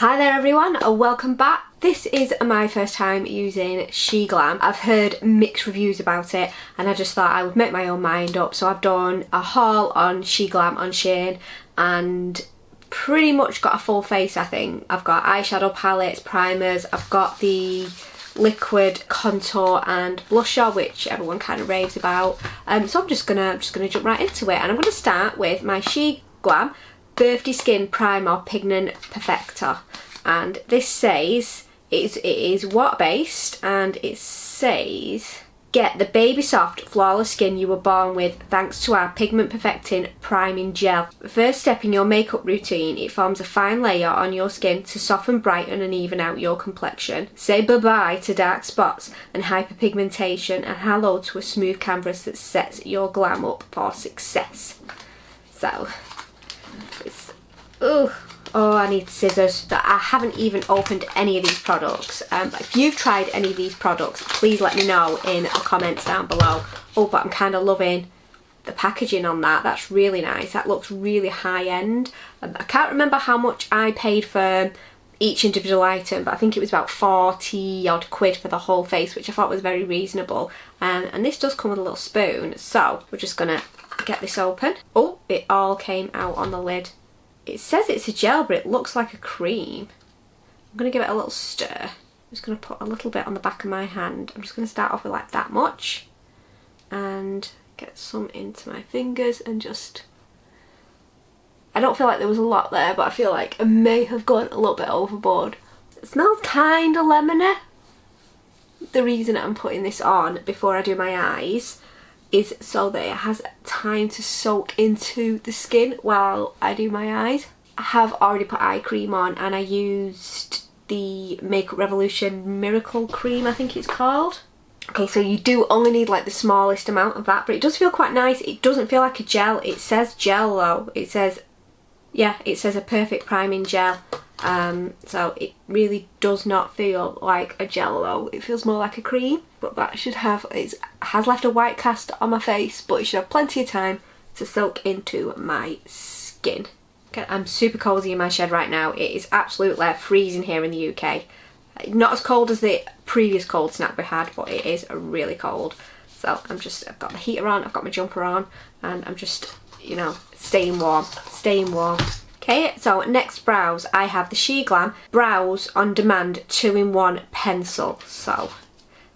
Hi there everyone, welcome back. This is my first time using Sheglam. I've heard mixed reviews about it and I just thought I would make my own mind up. So I've done a haul on Sheglam on Shein and pretty much got a full face, I think. I've got eyeshadow palettes, primers, I've got the liquid contour and blusher, which everyone kind of raves about. So I'm just gonna jump right into it, and I'm gonna start with my Sheglam Birthday Skin Primer Pigment Perfector, and this says it is water based, and it says get the baby soft flawless skin you were born with thanks to our pigment perfecting priming gel. First step in your makeup routine, it forms a fine layer on your skin to soften, brighten and even out your complexion. Say bye bye to dark spots and hyperpigmentation and hello to a smooth canvas that sets your glam up for success. So it's oh, I need scissors. I haven't even opened any of these products. If you've tried any of these products, please let me know in the comments down below. Oh, but I'm kind of loving the packaging on that. That's really nice. That looks really high end. I can't remember how much I paid for each individual item, but I think it was about 40 odd quid for the whole face, which I thought was very reasonable. And this does come with a little spoon, so we're just gonna get this open. Oh, it all came out on the lid. It says it's a gel, but it looks like a cream. I'm going to give it a little stir. I'm just going to put a little bit on the back of my hand. I'm just going to start off with like that much and get some into my fingers and just... I don't feel like there was a lot there, but I feel like I may have gone a little bit overboard. It smells kind of lemony. The reason I'm putting this on before I do my eyes is so that it has time to soak into the skin while I do my eyes. I have already put eye cream on, and I used the Makeup Revolution Miracle Cream, I think it's called. Okay, so you do only need like the smallest amount of that, but it does feel quite nice. It doesn't feel like a gel. It says gel though. It says, yeah, it says a perfect priming gel. So it really does not feel like a gel though. It feels more like a cream, but that should have, it has left a white cast on my face, but it should have plenty of time to soak into my skin. Okay, I'm super cozy in my shed right now. It is absolutely freezing here in the UK. Not as cold as the previous cold snap we had, but it is really cold. So I've got the heater on, I've got my jumper on, and I'm just, you know, staying warm. Okay, so next brows, I have the Sheglam Brows On Demand 2-in-1 Pencil. So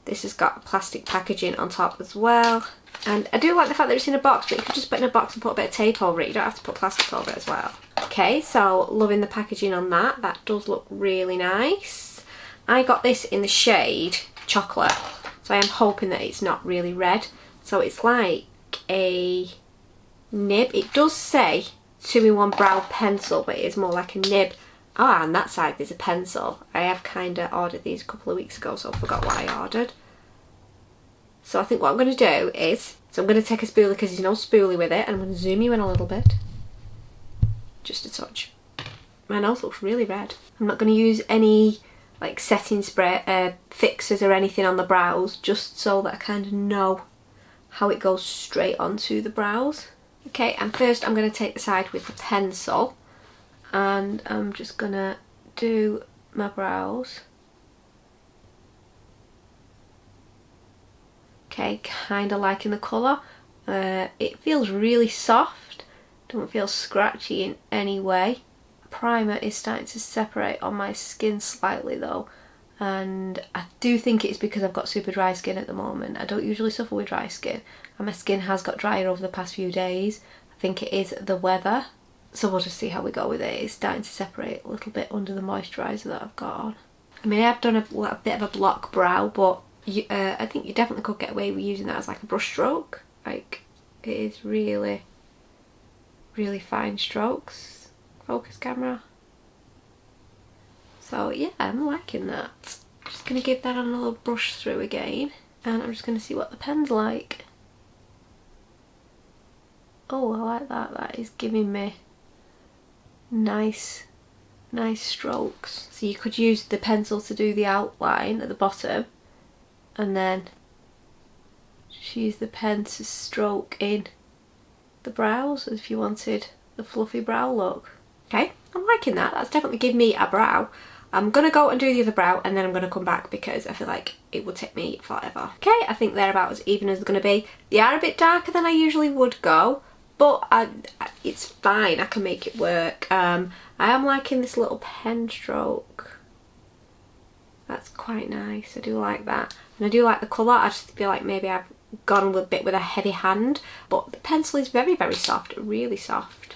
this has got plastic packaging on top as well. And I do like the fact that it's in a box, but you could just put it in a box and put a bit of tape over it. You don't have to put plastic over it as well. Okay, so loving the packaging on that. That does look really nice. I got this in the shade Chocolate, so I am hoping that it's not really red. So it's like a nib. It does say 2-in-1 brow pencil, but it is more like a nib. Ah, on that side there's a pencil. I have kind of ordered these a couple of weeks ago, so I forgot what I ordered. So I think what I'm going to do is, so I'm going to take a spoolie because there's no spoolie with it, and I'm going to zoom you in a little bit. Just a touch. My nose looks really red. I'm not going to use any like setting spray, fixers or anything on the brows, just so that I kind of know how it goes straight onto the brows. Okay, and first I'm going to take the side with the pencil, and I'm just going to do my brows. Okay, kind of liking the colour. It feels really soft, don't feel scratchy in any way. Primer is starting to separate on my skin slightly though, and I do think it's because I've got super dry skin at the moment. I don't usually suffer with dry skin, and my skin has got drier over the past few days. I think it is the weather, so we'll just see how we go with it. It's starting to separate a little bit under the moisturiser that I've got on. I mean, I've done a bit of a block brow, but I think you definitely could get away with using that as like a brush stroke. Like, it is really, really fine strokes. Focus camera. So yeah, I'm liking that. Just going to give that a little brush through again, and I'm just going to see what the pen's like. Oh, I like that. That is giving me nice strokes. So you could use the pencil to do the outline at the bottom, and then just use the pen to stroke in the brows if you wanted the fluffy brow look. Okay, I'm liking that. That's definitely given me a brow. I'm going to go and do the other brow and then I'm going to come back because I feel like it would take me forever. Okay, I think they're about as even as they're going to be. They are a bit darker than I usually would go, but it's fine. I can make it work. I am liking this little pen stroke. That's quite nice. I do like that. And I do like the colour. I just feel like maybe I've gone a bit with a heavy hand, but the pencil is very, very soft, really soft.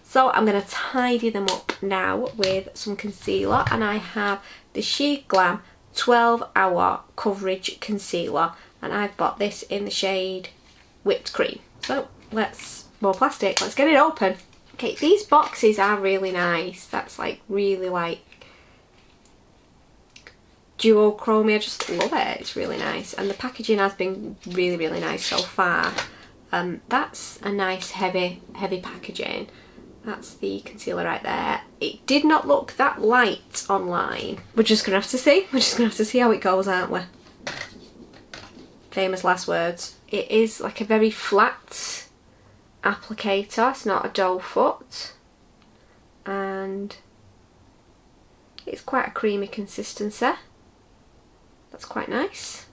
So I'm going to tidy them up now with some concealer, and I have the Sheglam 12 Hour Coverage Concealer, and I've got this in the shade Whipped Cream. So more plastic, let's get it open. Okay, these boxes are really nice. That's like really like duochrome. I just love it. It's really nice, and the packaging has been really, really nice so far. That's a nice heavy packaging. That's the concealer right there. It did not look that light online. We're just gonna have to see. We're just gonna have to see how it goes, aren't we? Famous last words. It is like a very flat applicator. It's not a doe foot, and it's quite a creamy consistency. That's quite nice.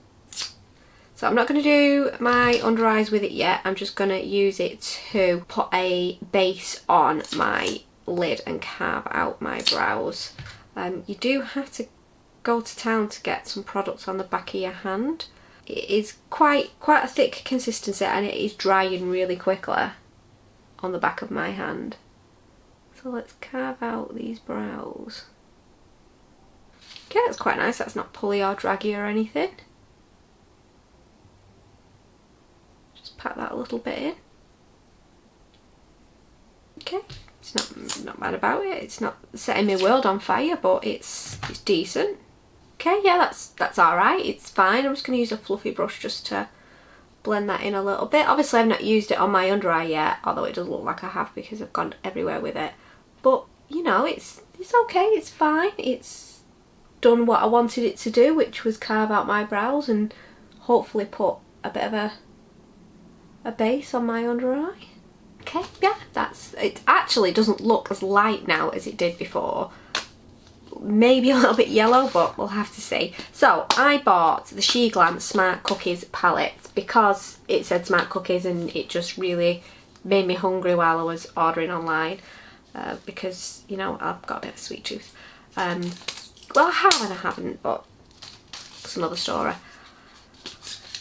So I'm not going to do my under eyes with it yet. I'm just going to use it to put a base on my lid and carve out my brows. You do have to go to town to get some products on the back of your hand. It is quite a thick consistency, and it is drying really quickly on the back of my hand. So let's carve out these brows. Okay, that's quite nice. That's not pulley or draggy or anything. Pat that a little bit in. Okay, it's not bad about it. It's not setting my world on fire, but it's decent. Okay, yeah, that's alright. It's fine. I'm just going to use a fluffy brush just to blend that in a little bit. Obviously I've not used it on my under eye yet, although it does look like I have because I've gone everywhere with it. But you know, it's okay, it's fine. It's done what I wanted it to do, which was carve out my brows and hopefully put a bit of a base on my under eye. Okay, yeah, it actually doesn't look as light now as it did before. Maybe a little bit yellow, but we'll have to see. So I bought the Sheglam Smart Cookies palette because it said Smart Cookies, and it just really made me hungry while I was ordering online, because, you know, I've got a bit of a sweet tooth. Well, I have and I haven't, but it's another story.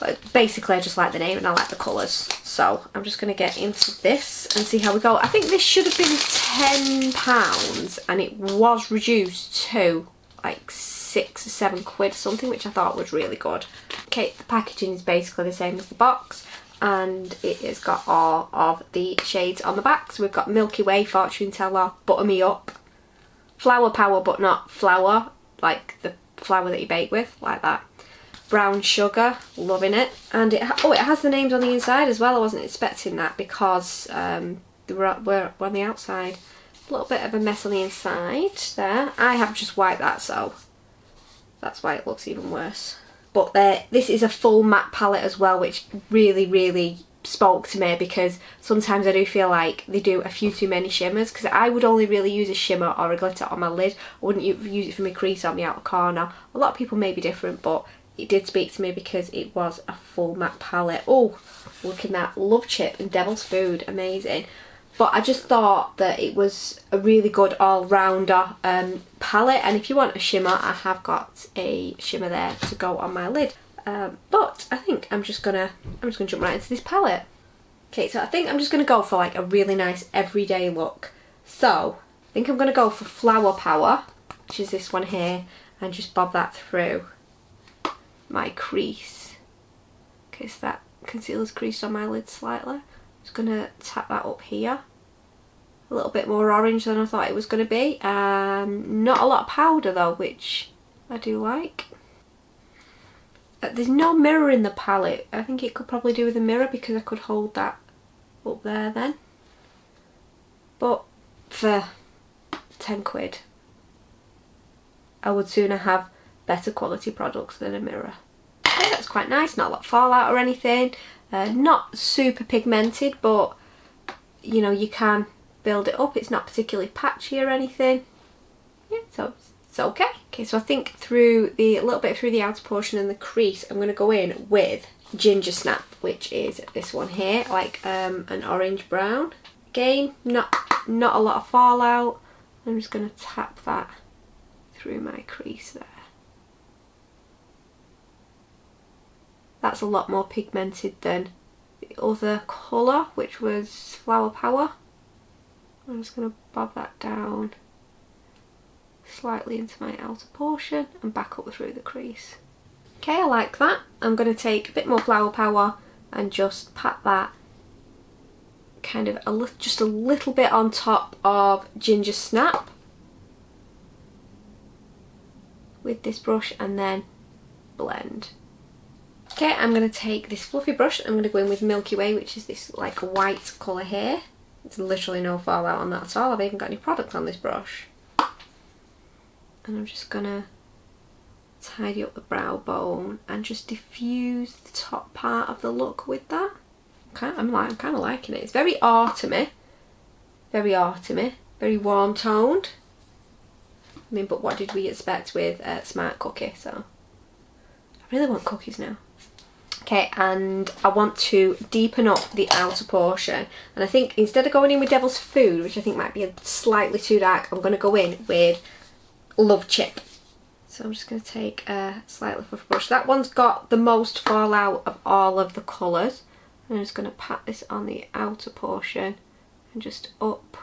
But basically I just like the name and I like the colours. So I'm just going to get into this and see how we go. I think this should have been £10 and it was reduced to like 6 or 7 quid or something, which I thought was really good. Okay, the packaging is basically the same as the box, and it has got all of the shades on the back. So we've got Milky Way, Fortune Teller, Butter Me Up, Flower Power but not flour, like the flour that you bake with, like that. Brown Sugar, loving it. And it has the names on the inside as well. I wasn't expecting that because they were on the outside. A little bit of a mess on the inside there. I have just wiped that, so that's why it looks even worse. But this is a full matte palette as well, which really, really spoke to me, because sometimes I do feel like they do a few too many shimmers, because I would only really use a shimmer or a glitter on my lid. I wouldn't use it for my crease or my outer corner. A lot of people may be different, but it did speak to me because it was a full matte palette. Oh, look at that. Love Chip and Devil's Food, amazing. But I just thought that it was a really good all-rounder palette, and if you want a shimmer, I have got a shimmer there to go on my lid. But I think I'm just gonna jump right into this palette. Okay, so I think I'm just gonna go for like a really nice everyday look. So I think I'm gonna go for Flower Power, which is this one here, and just bob that through my crease. Okay, so that concealer's creased on my lid slightly. Just gonna tap that up here. A little bit more orange than I thought it was gonna be. Not a lot of powder though, which I do like. There's no mirror in the palette. I think it could probably do with a mirror because I could hold that up there then. But for 10 quid, I would sooner have better quality products than a mirror. Okay, that's quite nice. Not a lot of fallout or anything. Not super pigmented, but you know, you can build it up. It's not particularly patchy or anything. Yeah, so it's okay. Okay, so I think through a little bit through the outer portion and the crease, I'm going to go in with Ginger Snap, which is this one here, like an orange brown. Again, not a lot of fallout. I'm just going to tap that through my crease there. That's a lot more pigmented than the other colour, which was Flower Power. I'm just going to bob that down slightly into my outer portion and back up through the crease. Okay, I like that. I'm going to take a bit more Flower Power and just pat that kind of just a little bit on top of Ginger Snap with this brush and then blend. Okay, I'm going to take this fluffy brush. I'm going to go in with Milky Way, which is this like white colour here. There's literally no fallout on that at all. I've even got any product on this brush. And I'm just going to tidy up the brow bone and just diffuse the top part of the look with that. Okay, I'm kind of liking it. It's very autumny, very warm toned. I mean, but what did we expect with Smart Cookie? So I really want cookies now. Okay, and I want to deepen up the outer portion, and I think instead of going in with Devil's Food, which I think might be slightly too dark, I'm going to go in with Love Chip. So I'm just going to take a slightly fluffy brush. That one's got the most fallout of all of the colours. And I'm just going to pat this on the outer portion and just up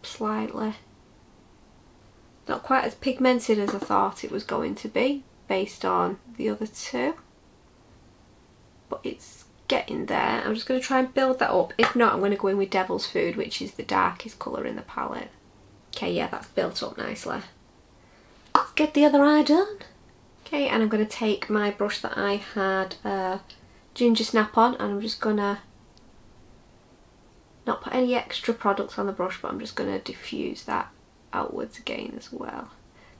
slightly. Not quite as pigmented as I thought it was going to be based on the other two, but it's getting there. I'm just going to try and build that up. If not, I'm going to go in with Devil's Food, which is the darkest colour in the palette. Okay, yeah, that's built up nicely. Let's get the other eye done. Okay, and I'm going to take my brush that I had Ginger Snap on, and I'm just going to not put any extra products on the brush, but I'm just going to diffuse that outwards again as well.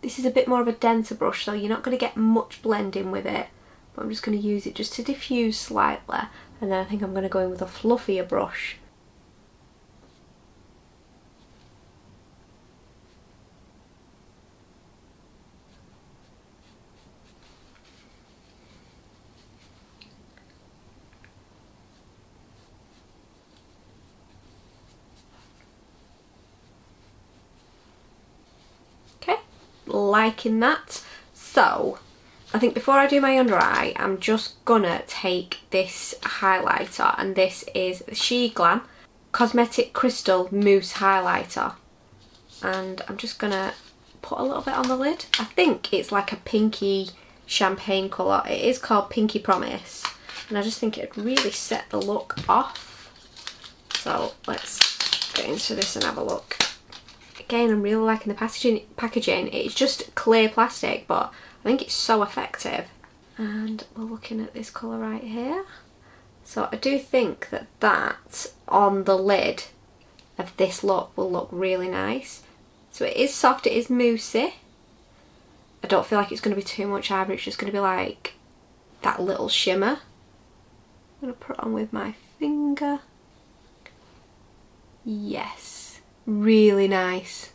This is a bit more of a denser brush, so you're not going to get much blending with it, but I'm just going to use it just to diffuse slightly, and then I think I'm going to go in with a fluffier brush. Liking that. So I think before I do my under eye, I'm just gonna take this highlighter, and this is the Sheglam Cosmetic Crystal Mousse Highlighter, and I'm just gonna put a little bit on the lid. I think it's like a pinky champagne colour. It is called Pinky Promise, and I just think it'd really set the look off. So let's get into this and have a look. Again, I'm really liking the packaging. It's just clear plastic, but I think it's so effective. And we're looking at this colour right here. So I do think that on the lid of this look will look really nice. So it is soft, it is moussey. I don't feel like it's going to be too much either. It's just going to be like that little shimmer. I'm going to put it on with my finger. Yes. Really nice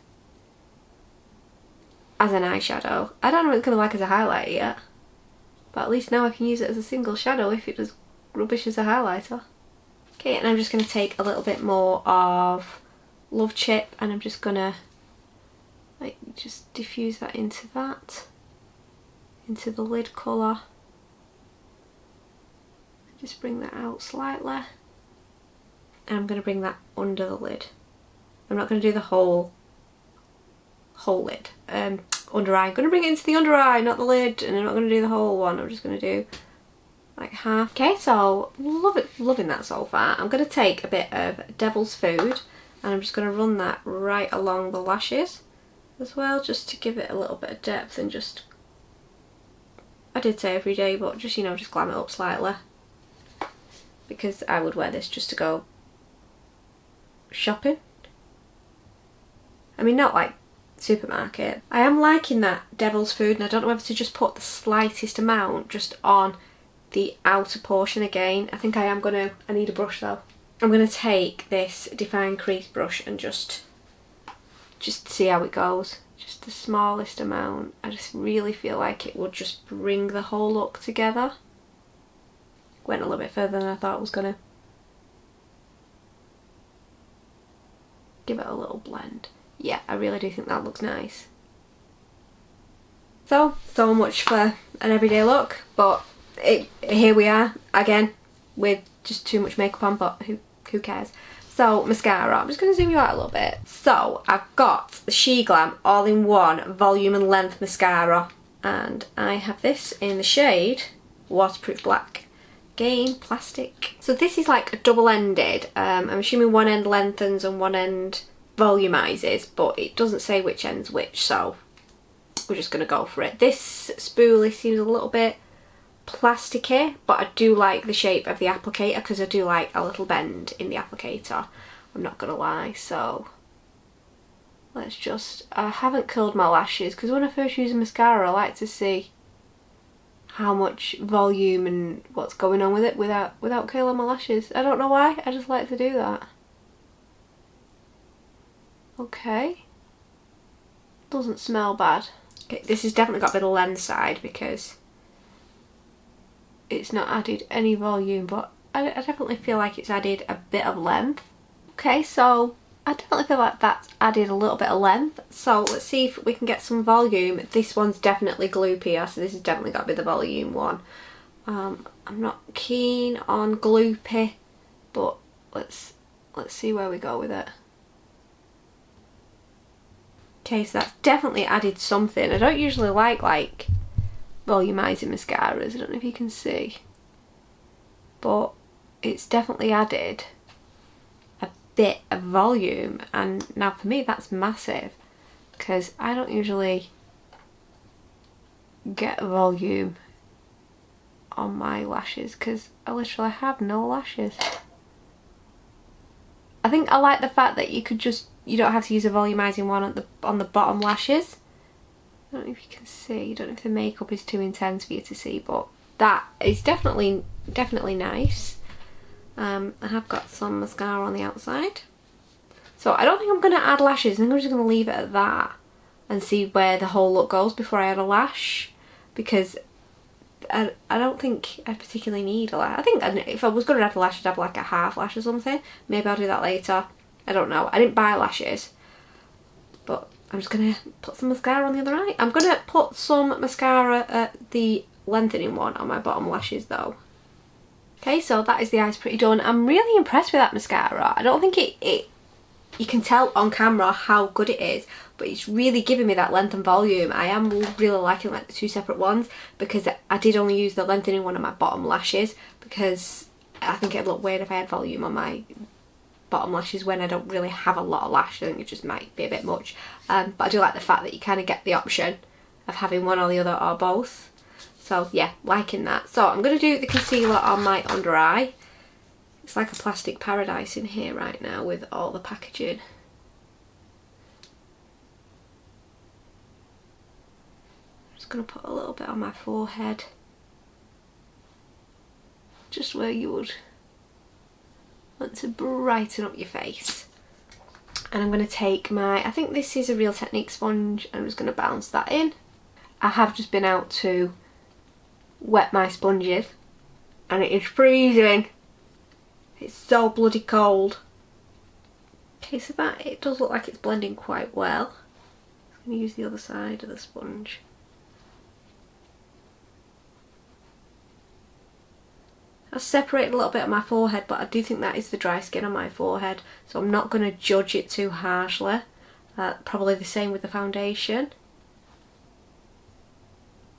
as an eyeshadow. I don't know what it's going to like as a highlighter yet, but at least now I can use it as a single shadow if it was rubbish as a highlighter. Okay, and I'm just going to take a little bit more of Love Chip, and I'm just going to like just diffuse that into the lid colour. Just bring that out slightly, and I'm going to bring that under the lid. I'm not going to do the whole lid. Under eye. I'm going to bring it into the under eye, not the lid, and I'm not going to do the whole one. I'm just going to do like half. Okay, so loving that so far. I'm going to take a bit of Devil's Food, and I'm just going to run that right along the lashes as well, just to give it a little bit of depth, and just, I did say every day, but just, you know, just glam it up slightly, because I would wear this just to go shopping. I mean, not like supermarket. I am liking that Devil's Food, and I don't know whether to just put the slightest amount just on the outer portion again. I think I am gonna, I need a brush though. I'm going to take this Define Crease brush and just see how it goes. Just the smallest amount. I just really feel like it would just bring the whole look together. Went a little bit further than I thought it was going to. Give it a little blend. Yeah, I really do think that looks nice. So much for an everyday look, but here we are again with just too much makeup on, but who cares? So mascara, I'm just going to zoom you out a little bit. So I've got the Sheglam all-in-one volume and length mascara, and I have this in the shade Waterproof Black. Again, plastic. So this is like a double-ended. I'm assuming one end lengthens and one end volumizes, but it doesn't say which end's which, so we're just going to go for it. This spoolie seems a little bit plasticky, but I do like the shape of the applicator because I do like a little bend in the applicator, I'm not gonna lie. So let's just, I haven't curled my lashes because when I first use a mascara I like to see how much volume and what's going on with it without curling my lashes. I don't know why, I just like to do that. Okay, doesn't smell bad. Okay, this has definitely got a bit of lens side because it's not added any volume, but I definitely feel like it's added a bit of length. Okay, so I definitely feel like that's added a little bit of length. So let's see if we can get some volume. This one's definitely gloopier, so this has definitely got to be the volume one. I'm not keen on gloopy, but let's see where we go with it. Okay, so that's definitely added something. I don't usually like volumizing mascaras, I don't know if you can see, but it's definitely added a bit of volume, and now for me that's massive because I don't usually get volume on my lashes because I literally have no lashes. I think I like the fact that you don't have to use a volumizing one on the bottom lashes. I don't know if you can see, I don't know if the makeup is too intense for you to see, but that is definitely nice. I have got some mascara on the outside. So I don't think I'm going to add lashes, I think I'm just going to leave it at that and see where the whole look goes before I add a lash, because I don't think I particularly need a lash. I think if I was going to add a lash, I'd have like a half lash or something. Maybe I'll do that later. I don't know. I didn't buy lashes, but I'm just going to put some mascara on the other eye. I'm going to put some mascara, the lengthening one, on my bottom lashes though. Okay, so that is the eyes pretty done. I'm really impressed with that mascara. I don't think you can tell on camera how good it is, but it's really giving me that length and volume. I am really liking like the two separate ones because I did only use the lengthening one on my bottom lashes because I think it'd look weird if I had volume on my bottom lashes when I don't really have a lot of lash. I think it just might be a bit much, but I do like the fact that you kind of get the option of having one or the other or both. So yeah, liking that. So I'm going to do the concealer on my under eye. It's like a plastic paradise in here right now with all the packaging. I'm just going to put a little bit on my forehead, just where you would want to brighten up your face. And I'm going to take my, I think this is a Real Technique sponge, and I'm just going to bounce that in. I have just been out to wet my sponges and it is freezing. It's so bloody cold. Okay, so that, it does look like it's blending quite well. I'm going to use the other side of the sponge. I've separated a little bit of my forehead, but I do think that is the dry skin on my forehead, so I'm not going to judge it too harshly. Probably the same with the foundation.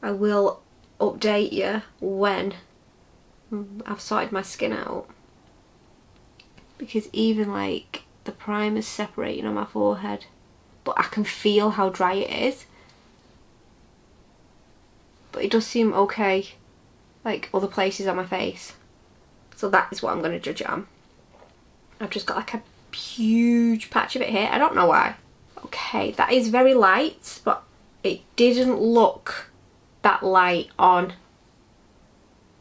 I will update you when I've sorted my skin out, because even like the primer's separating on my forehead, but I can feel how dry it is. But it does seem okay like other places on my face, so that is what I'm going to judge it on. I've just got like a huge patch of it here, I don't know why. Okay, that is very light, but it didn't look that light on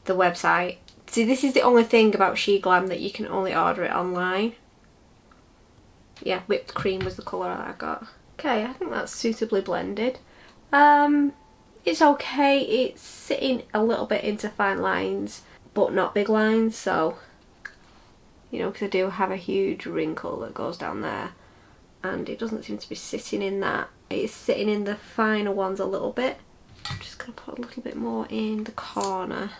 the website See, this is the only thing about Sheglam that you can only order it online. Yeah, whipped cream was the colour that I got. Okay, I think that's suitably blended. It's okay. It's sitting a little bit into fine lines, but not big lines, so, you know, because I do have a huge wrinkle that goes down there, and it doesn't seem to be sitting in that. It's sitting in the finer ones a little bit. I'm just going to put a little bit more in the corner.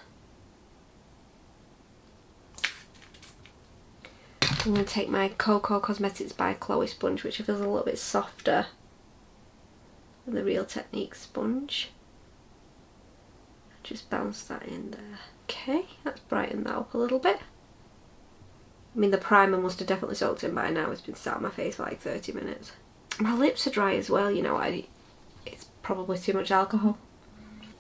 I'm going to take my Cocoa Cosmetics by Chloe sponge, which feels a little bit softer than the Real Technique sponge. Just bounce that in there. Okay, let's brighten that up a little bit. I mean, the primer must have definitely soaked in by now. It's been sat on my face for like 30 minutes. My lips are dry as well, you know. It's probably too much alcohol.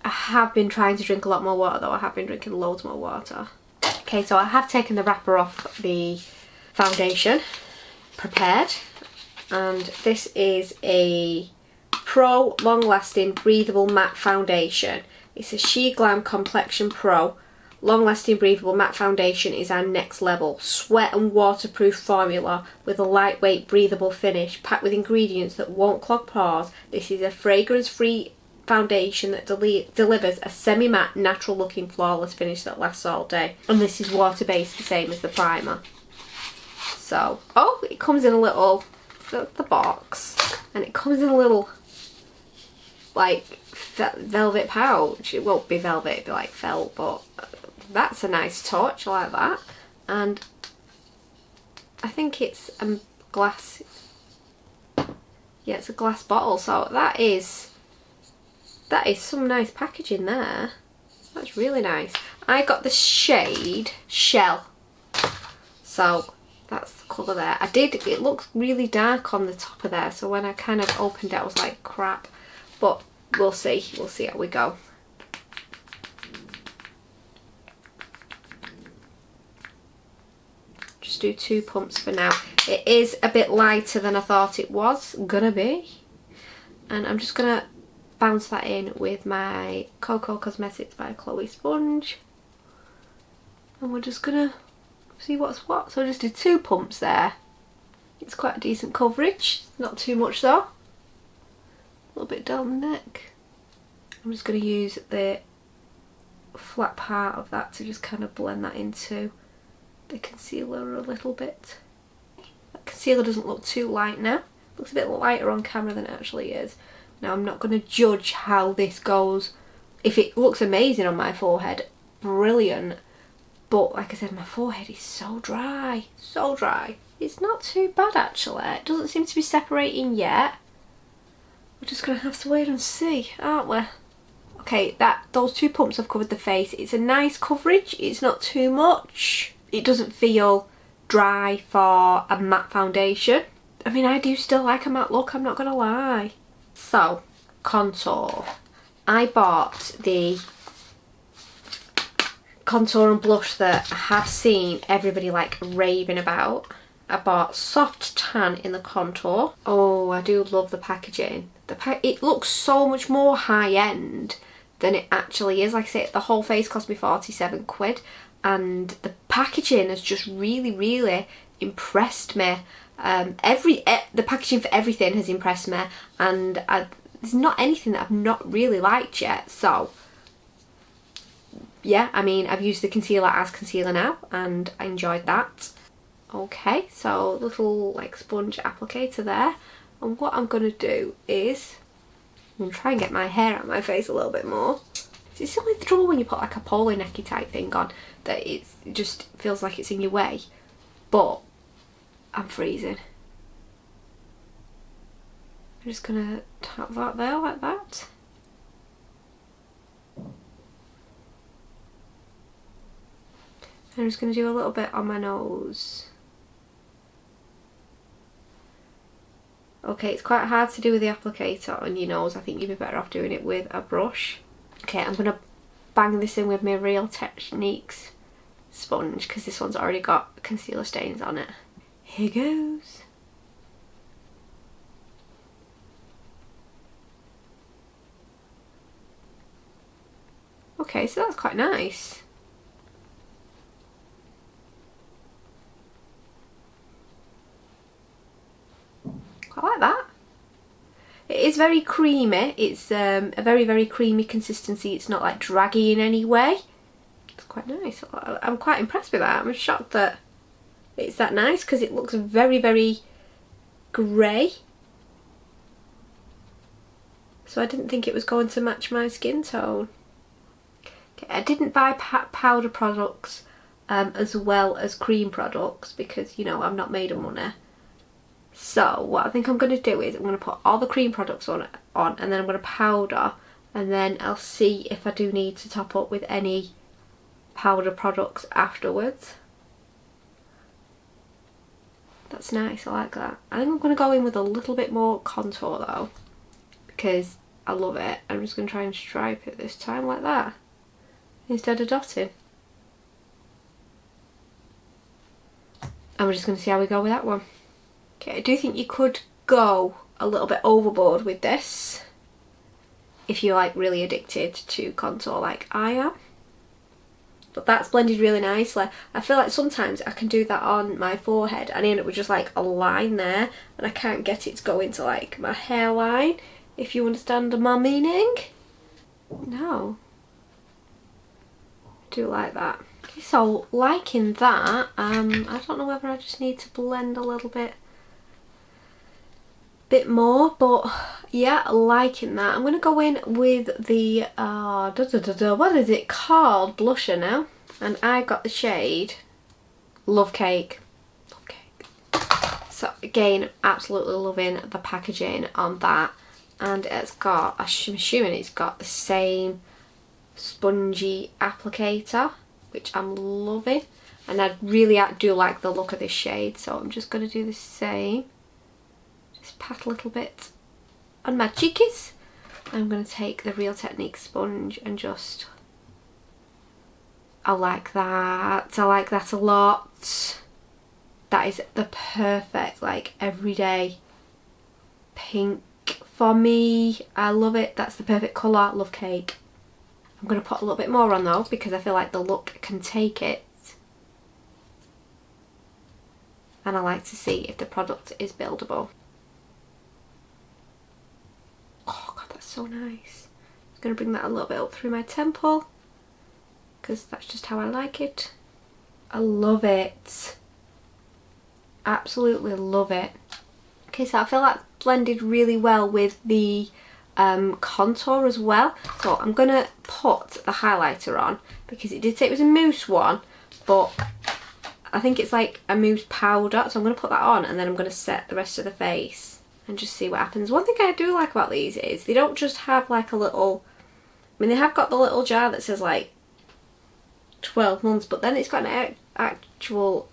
I have been trying to drink a lot more water though. I have been drinking loads more water. Okay, so I have taken the wrapper off the foundation, prepared, and this is a Pro Long Lasting Breathable Matte Foundation. It's a Sheglam Complexion Pro Long Lasting Breathable Matte Foundation. Is our next level sweat and waterproof formula with a lightweight breathable finish, packed with ingredients that won't clog pores. This is a fragrance free foundation that delivers a semi-matte, natural looking flawless finish that lasts all day, and this is water based, the same as the primer. So, oh, it comes in a little, that's the box, and it comes in a little like velvet pouch. It won't be velvet, it'll be like felt, but that's a nice touch. I like that. And I think it's a glass, yeah, it's a glass bottle, so that is some nice packaging there. That's really nice. I got the shade Shell, so that's the colour there. It looks really dark on the top of there, so when I kind of opened it I was like, crap, but we'll see how we go. Just do 2 pumps for now. It is a bit lighter than I thought it was gonna be, and I'm just gonna bounce that in with my Cocoa Cosmetics by Chloe sponge, and we're just gonna see what's what. So I just did 2 pumps there. It's quite a decent coverage, not too much though. A little bit down the neck. I'm just going to use the flat part of that to just kind of blend that into the concealer a little bit. That concealer doesn't look too light now. It looks a bit lighter on camera than it actually is. Now I'm not going to judge how this goes. If it looks amazing on my forehead, brilliant. But like I said, my forehead is so dry, so dry. It's not too bad actually. It doesn't seem to be separating yet. We're just going to have to wait and see, aren't we? Okay, those 2 pumps have covered the face. It's a nice coverage. It's not too much. It doesn't feel dry for a matte foundation. I mean, I do still like a matte look, I'm not going to lie. So, contour. I bought the contour and blush that I have seen everybody like raving about. I bought Soft Tan in the contour. Oh, I do love the packaging. It looks so much more high-end than it actually is. Like I say, the whole face cost me 47 quid, and the packaging has just really, really impressed me. The packaging for everything has impressed me, and there's not anything that I've not really liked yet. So yeah, I mean, I've used the concealer as concealer now, and I enjoyed that. Okay, so little like sponge applicator there, and what I'm going to do is I'm going to try and get my hair out of my face a little bit more. It's only the trouble when you put like a polo necky type thing on, that it just feels like it's in your way, but I'm freezing. I'm just going to tap that there like that. I'm just going to do a little bit on my nose. Okay, it's quite hard to do with the applicator on your nose. I think you'd be better off doing it with a brush. Okay, I'm going to bang this in with my Real Techniques sponge, because this one's already got concealer stains on it. Here goes. Okay, so that's quite nice. I like that. It is very creamy. It's a very, very creamy consistency. It's not like draggy in any way. It's quite nice. I'm quite impressed with that. I'm shocked that it's that nice because it looks very, very grey. So I didn't think it was going to match my skin tone. Okay, I didn't buy powder products as well as cream products because, you know, I'm not made of money. So what I think I'm going to do is I'm going to put all the cream products on and then I'm going to powder, and then I'll see if I do need to top up with any powder products afterwards. That's nice, I like that. I think I'm going to go in with a little bit more contour though, because I love it. I'm just going to try and stripe it this time like that instead of dotting. And we're just going to see how we go with that one. Okay, I do think you could go a little bit overboard with this if you're like really addicted to contour like I am. But that's blended really nicely. I feel like sometimes I can do that on my forehead and I end up with just like a line there and I can't get it to go into like my hairline, if you understand my meaning. No. I do like that. Okay, so liking that, I don't know whether I just need to blend a little bit more, but yeah, liking that. I'm going to go in with the what is it called, blusher now, and I got the shade Love Cake. So again, absolutely loving the packaging on that, and it's got, I'm assuming it's got the same spongy applicator, which I'm loving, and I really do like the look of this shade, so I'm just going to do the same. Just pat a little bit on my cheekies. I'm going to take the Real Technique sponge and just, I like that. I like that a lot. That is the perfect like everyday pink for me. I love it. That's the perfect colour. Love Cake. I'm going to put a little bit more on though because I feel like the look can take it. And I like to see if the product is buildable. Oh god, that's so nice. I'm going to bring that a little bit up through my temple because that's just how I like it. I love it. Absolutely love it. Okay, so I feel like blended really well with the contour as well. So I'm going to put the highlighter on because it did say it was a mousse one, but I think it's like a mousse powder. So I'm going to put that on and then I'm going to set the rest of the face and just see what happens. One thing I do like about these is they don't just have like a little, I mean they have got the little jar that says like 12 months, but then it's got an actual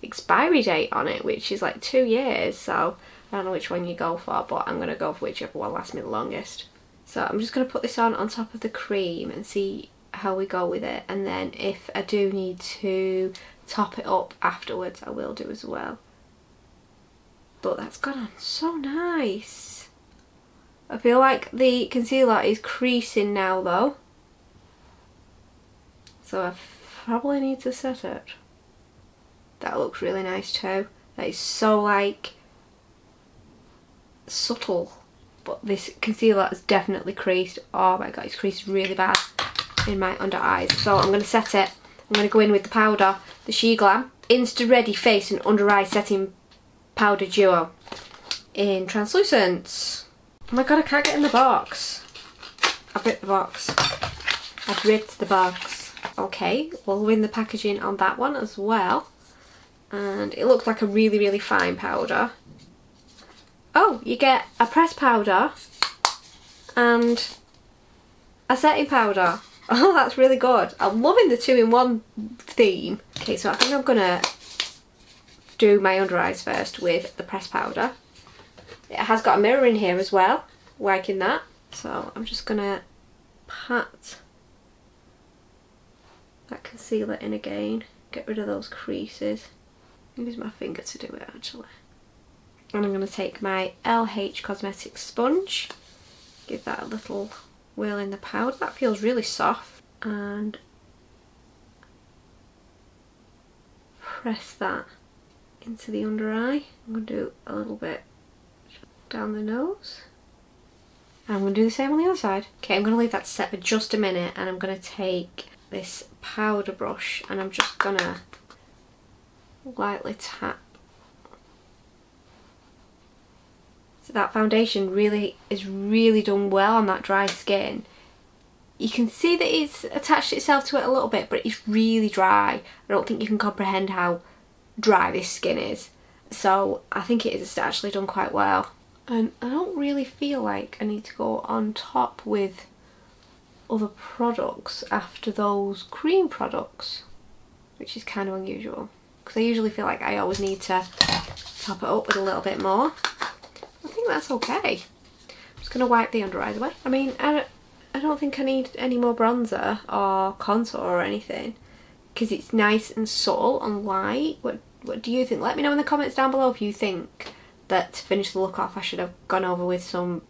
expiry date on it, which is like 2 years. So I don't know which one you go for, but I'm going to go for whichever one lasts me the longest. So I'm just going to put this on top of the cream and see how we go with it, and then if I do need to top it up afterwards I will do as well. But that's gone on so nice. I feel like the concealer is creasing now though, so I probably need to set it. That looks really nice too. That is so like subtle, but this concealer has definitely creased. Oh my god, it's creased really bad in my under eyes. So I'm going to set it. I'm going to go in with the powder, the Sheglam Insta Ready Face and Under Eye Setting Powder Duo in Translucent. Oh my god, I can't get in the box. I've ripped the box. I've ripped the box. Okay, we'll win the packaging on that one as well. And it looks like a really, really fine powder. Oh, you get a pressed powder and a setting powder. Oh, that's really good. I'm loving the 2-in-1 theme. Okay, so I think I'm gonna do my under eyes first with the pressed powder. It has got a mirror in here as well, liking that. So I'm just gonna pat that concealer in again, get rid of those creases. Use my finger to do it actually. And I'm going to take my LH Cosmetics sponge, give that a little whirl in the powder. That feels really soft, and press that into the under eye. I'm going to do a little bit down the nose. And I'm going to do the same on the other side. Okay, I'm going to leave that to set for just a minute, and I'm going to take this powder brush and I'm just going to lightly tap. So that foundation is really done well on that dry skin. You can see that it's attached itself to it a little bit, but it's really dry. I don't think you can comprehend how dry this skin is. So I think it is actually done quite well. And I don't really feel like I need to go on top with other products after those cream products, which is kind of unusual, because I usually feel like I always need to top it up with a little bit more. I think that's okay. I'm just going to wipe the under eyes away. I mean, I don't think I need any more bronzer or contour or anything, because it's nice and subtle and light. What do you think? Let me know in the comments down below if you think that to finish the look off I should have gone over with some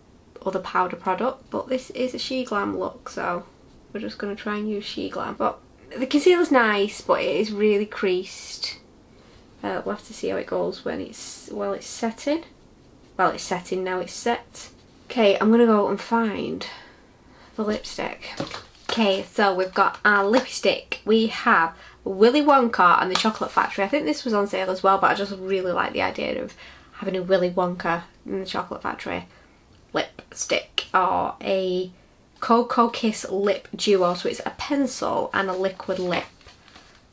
other powder product. But this is a Sheglam look, so we're just going to try and use Sheglam. But the concealer's nice, but it is really creased. We'll have to see how it goes when it's setting. Well, it's setting now, it's set. Okay, I'm going to go and find the lipstick. Okay, so we've got our lipstick. We have Willy Wonka and the Chocolate Factory. I think this was on sale as well, but I just really like the idea of having a Willy Wonka and the Chocolate Factory lipstick, or a Cocoa Kiss lip duo. So it's a pencil and a liquid lip.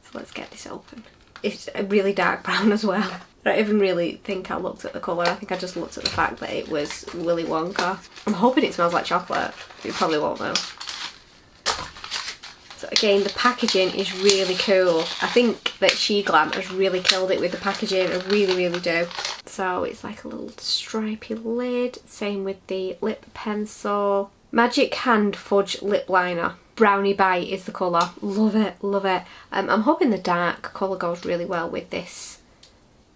So let's get this open. It's a really dark brown as well. I don't even really think I looked at the colour. I think I just looked at the fact that it was Willy Wonka. I'm hoping it smells like chocolate. It probably won't though. So again, the packaging is really cool. I think that Sheglam has really killed it with the packaging. I really do. So it's like a little stripy lid. Same with the lip pencil. Magic Hand Fudge Lip Liner. Brownie Bite is the colour. Love it, love it. I'm hoping the dark colour goes really well with this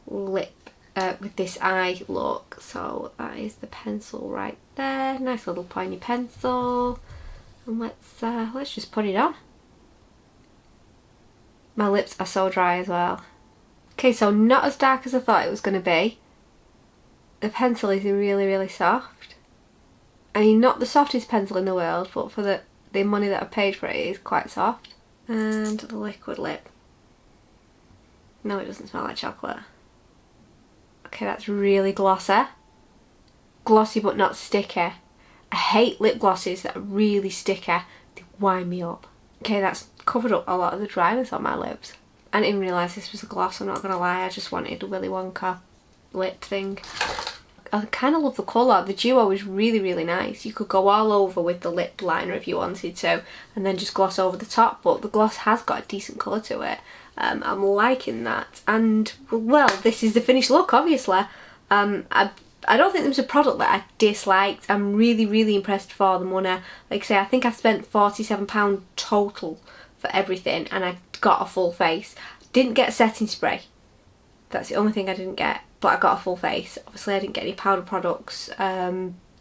lip, with this eye look. So that is the pencil right there. Nice little pointy pencil. And let's just put it on. My lips are so dry as well. Okay, so not as dark as I thought it was going to be. The pencil is really soft. I mean, not the softest pencil in the world, but for the money that I paid for it is quite soft. And the liquid lip. No, it doesn't smell like chocolate. Okay, that's really glossy. Glossy but not sticky. I hate lip glosses that are really sticky. They wind me up. Okay, that's covered up a lot of the dryness on my lips. I didn't even realise this was a gloss, I'm not going to lie. I just wanted a Willy Wonka lip thing. I kind of love the colour. The duo is really nice. You could go all over with the lip liner if you wanted to, and then just gloss over the top, but the gloss has got a decent colour to it. I'm liking that. And, well, this is the finished look, obviously. I don't think there was a product that I disliked. I'm really impressed for the money. Like I say, I think I spent £47 total for everything, and I got a full face. Didn't get a setting spray. That's the only thing I didn't get, but I got a full face. Obviously I didn't get any powder products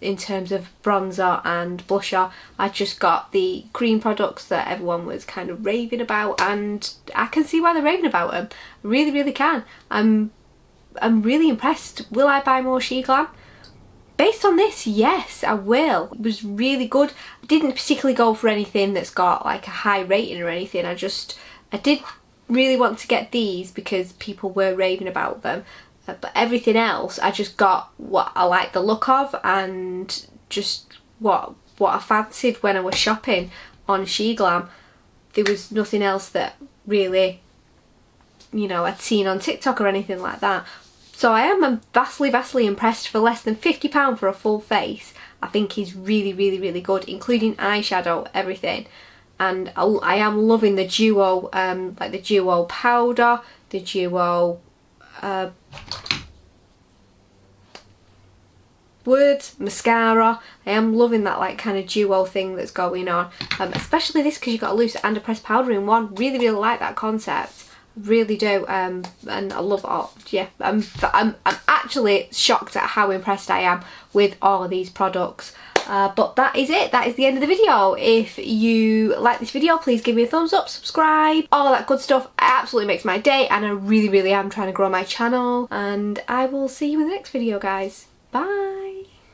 in terms of bronzer and blusher. I just got the cream products that everyone was kind of raving about, and I can see why they're raving about them. I really can. I'm really impressed. Will I buy more Sheglam? Based on this, yes, I will. It was really good. I didn't particularly go for anything that's got like a high rating or anything. I did really want to get these because people were raving about them. But everything else, I just got what I like the look of, and just what I fancied when I was shopping on Sheglam. There was nothing else that really, you know, I'd seen on TikTok or anything like that. So I am vastly impressed. For less than £50 for a full face, I think is really good, including eyeshadow, everything. And I am loving the duo, like the duo powder, the duo words, mascara. I am loving that like kind of duo thing that's going on, especially this because you've got a loose and a pressed powder in one. Really like that concept. Really do, and I love all. Yeah, I'm actually shocked at how impressed I am with all of these products. But that is it. That is the end of the video. If you like this video, please give me a thumbs up, subscribe, all that good stuff. It absolutely makes my day, and I really am trying to grow my channel. And I will see you in the next video, guys. Bye.